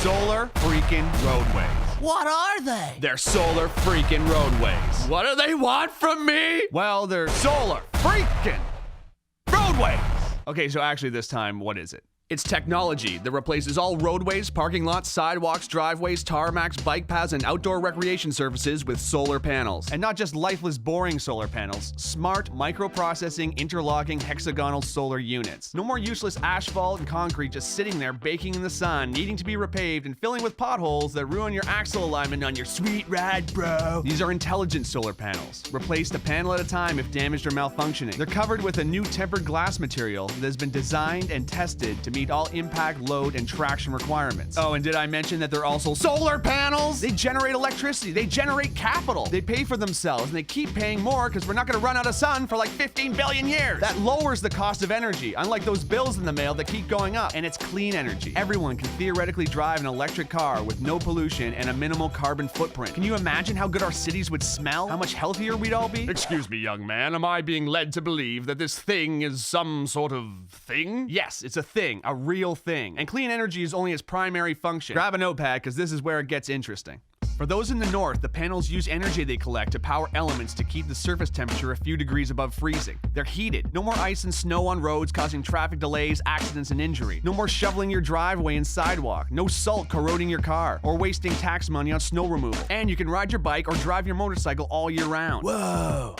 solar freaking roadways. What are they? They're solar freaking roadways. What do they want from me? Well, they're solar freaking roadways. Okay, so actually this time, what is it? It's technology that replaces all roadways, parking lots, sidewalks, driveways, tarmacs, bike paths, and outdoor recreation surfaces with solar panels. And not just lifeless, boring solar panels. Smart, microprocessing, interlocking, hexagonal solar units. No more useless asphalt and concrete just sitting there baking in the sun, needing to be repaved and filling with potholes that ruin your axle alignment on your sweet ride, bro. These are intelligent solar panels. Replaced a panel at a time if damaged or malfunctioning. They're covered with a new tempered glass material that has been designed and tested to meet all impact, load, and traction requirements. Oh, and did I mention that they're also solar panels? They generate electricity, they generate capital, they pay for themselves, and they keep paying more because we're not gonna run out of sun for like 15 billion years. That lowers the cost of energy, unlike those bills in the mail that keep going up. And it's clean energy. Everyone can theoretically drive an electric car with no pollution and a minimal carbon footprint. Can you imagine how good our cities would smell? How much healthier we'd all be? Excuse me, young man, am I being led to believe that this thing is some sort of thing? Yes, it's a thing. A real thing. And clean energy is only its primary function. Grab a notepad, because this is where it gets interesting. For those in the north, the panels use energy they collect to power elements to keep the surface temperature a few degrees above freezing. They're heated. No more ice and snow on roads causing traffic delays, accidents, and injury. No more shoveling your driveway and sidewalk. No salt corroding your car or wasting tax money on snow removal. And you can ride your bike or drive your motorcycle all year round. Whoa!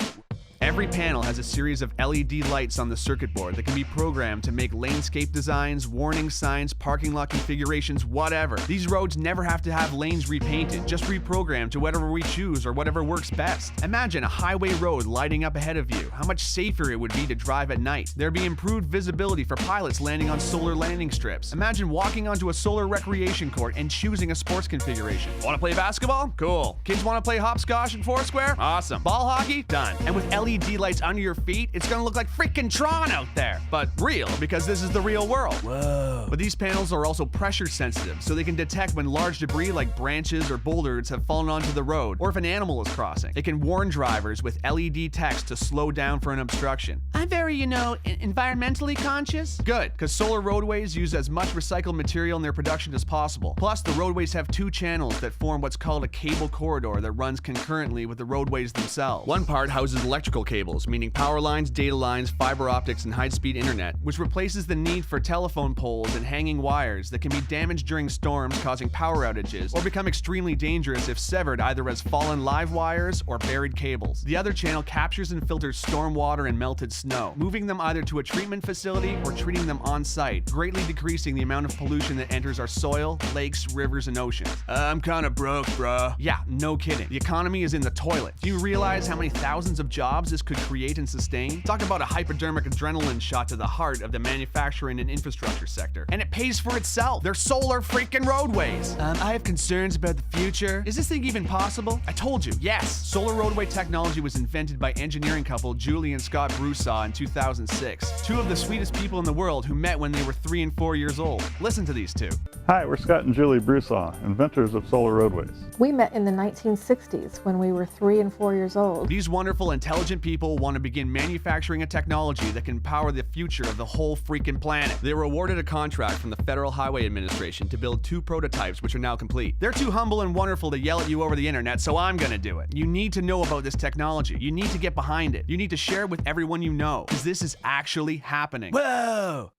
Every panel has a series of LED lights on the circuit board that can be programmed to make landscape designs, warning signs, parking lot configurations, whatever. These roads never have to have lanes repainted, just reprogrammed to whatever we choose or whatever works best. Imagine a highway road lighting up ahead of you. How much safer it would be to drive at night. There'd be improved visibility for pilots landing on solar landing strips. Imagine walking onto a solar recreation court and choosing a sports configuration. Want to play basketball? Cool. Kids want to play hopscotch in Foursquare? Awesome. Ball hockey? Done. And with LED lights under your feet, it's gonna look like freaking Tron out there. But real, because this is the real world. Whoa. But these panels are also pressure sensitive, so they can detect when large debris like branches or boulders have fallen onto the road, or if an animal is crossing. It can warn drivers with LED text to slow down for an obstruction. I'm very, environmentally conscious. Good, because solar roadways use as much recycled material in their production as possible. Plus, the roadways have two channels that form what's called a cable corridor that runs concurrently with the roadways themselves. One part houses electrical cables, meaning power lines, data lines, fiber optics, and high-speed internet, which replaces the need for telephone poles and hanging wires that can be damaged during storms, causing power outages, or become extremely dangerous if severed either as fallen live wires or buried cables. The other channel captures and filters storm water and melted snow, moving them either to a treatment facility or treating them on-site, greatly decreasing the amount of pollution that enters our soil, lakes, rivers, and oceans. I'm kinda broke, bruh. Yeah, no kidding. The economy is in the toilet. Do you realize how many thousands of jobs this could create and sustain? Talk about a hypodermic adrenaline shot to the heart of the manufacturing and infrastructure sector. And it pays for itself. They're solar freaking roadways. I have concerns about the future. Is this thing even possible? I told you, yes. Solar roadway technology was invented by engineering couple Julie and Scott Broussard in 2006. Two of the sweetest people in the world who met when they were 3 and 4 years old. Listen to these two. Hi, we're Scott and Julie Broussard, inventors of solar roadways. We met in the 1960s when we were 3 and 4 years old. These wonderful, intelligent people want to begin manufacturing a technology that can power the future of the whole freaking planet. They were awarded a contract from the Federal Highway Administration to build 2 prototypes, which are now complete. They're too humble and wonderful to yell at you over the internet, so I'm gonna do it. You need to know about this technology. You need to get behind it. You need to share it with everyone you know, because this is actually happening. Whoa!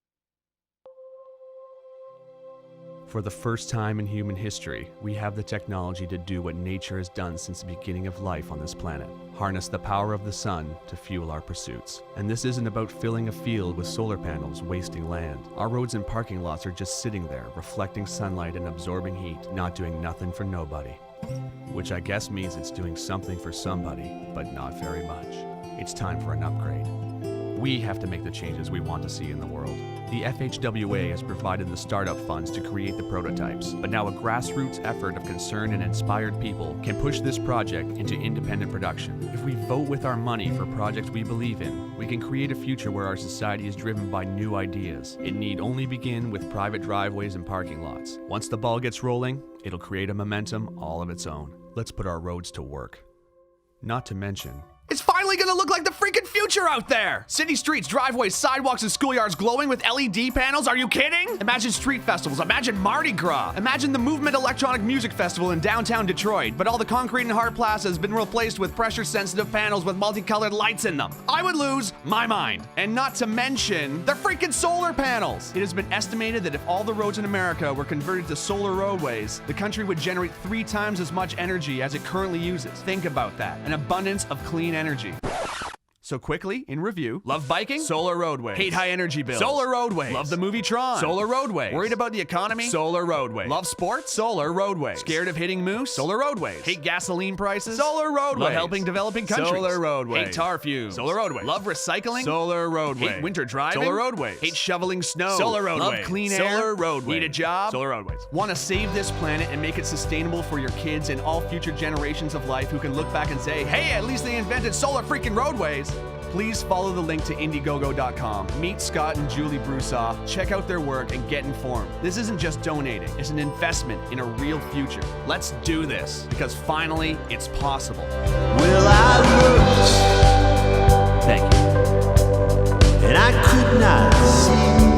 For the first time in human history, we have the technology to do what nature has done since the beginning of life on this planet. Harness the power of the sun to fuel our pursuits. And this isn't about filling a field with solar panels, wasting land. Our roads and parking lots are just sitting there, reflecting sunlight and absorbing heat, not doing nothing for nobody. Which I guess means it's doing something for somebody, but not very much. It's time for an upgrade. We have to make the changes we want to see in the world. The FHWA has provided the startup funds to create the prototypes, but now a grassroots effort of concerned and inspired people can push this project into independent production. If we vote with our money for projects we believe in, we can create a future where our society is driven by new ideas. It need only begin with private driveways and parking lots. Once the ball gets rolling, it'll create a momentum all of its own. Let's put our roads to work. Not to mention, it's finally finally gonna look like the freaking future out there. City streets, driveways, sidewalks, and schoolyards glowing with LED panels. Are you kidding? Imagine street festivals. Imagine Mardi Gras. Imagine the Movement Electronic Music Festival in downtown Detroit, but all the concrete in Hart Plaza has been replaced with pressure-sensitive panels with multicolored lights in them. I would lose my mind. And not to mention, they're freaking solar panels. It has been estimated that if all the roads in America were converted to solar roadways, the country would generate 3 times as much energy as it currently uses. Think about that. An abundance of clean energy. So quickly, in review, love biking? Solar roadways. Hate high energy bills? Solar roadways. Love the movie Tron? Solar roadways. Worried about the economy? Solar roadways. Love sports? Solar roadways. Scared of hitting moose? Solar roadways. Hate gasoline prices? Solar roadways. Love helping developing countries? Solar roadways. Hate tar fumes? Solar roadways. Love recycling? Solar roadways. Hate winter driving? Solar roadways. Hate shoveling snow? Solar roadways. Love clean air? Solar roadways. Need a job? Solar roadways. Want to save this planet and make it sustainable for your kids and all future generations of life who can look back and say, hey, at least they invented solar freaking roadways? Please follow the link to Indiegogo.com. Meet Scott and Julie Broussard, check out their work, and get informed. This isn't just donating, it's an investment in a real future. Let's do this, because finally, it's possible. Well, I looked, Thank you. and I could not see